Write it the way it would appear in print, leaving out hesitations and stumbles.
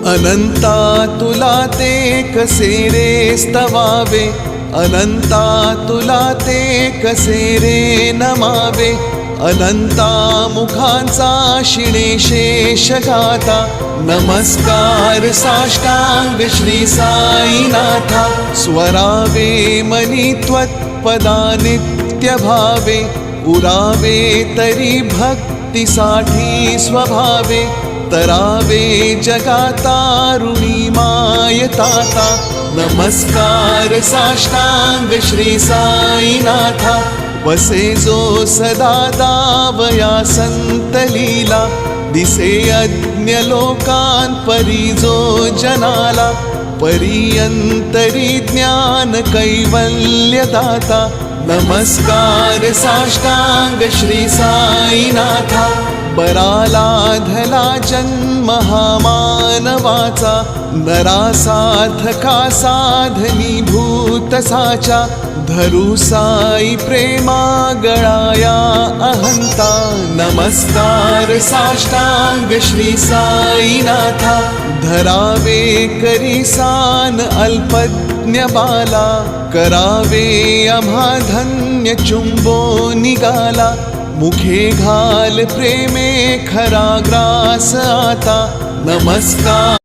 अनंता तुला ते कसे रे स्तवावे, अनंता तुला ते कसे रे नमावे. अनंता मुखांचा शिणे शेष गाता, नमस्कार साष्टांग श्री साईनाथा. स्वरावे मनी त्वत्पदा नित्य भावे, उरावे तरी भक्तीसाठी स्वभावे. तरावे जगातारुणी मायताता, नमस्कार साष्टांग श्री साईनाथा. वसे जो सदा दावया संत लीला, दिसे अज्ञ लोकान परी जो जनाला. परियंतरी ज्ञान कैवल्य दाता, नमस्कार साष्टांग श्री साईनाथा. बरालाधला जन्म हा मानवाचा, नरा साधका साधनी भूत साचा. धरू साई प्रेमा गळाया अहंता, नमस्कार साष्टांग श्री साईनाथा. धरावे करी सान अल्पज्ञ बाला, करावे आम्हा धन्य चुंबो निघाला. मुखे घाल प्रेमे खरा ग्रास आता, नमस्कार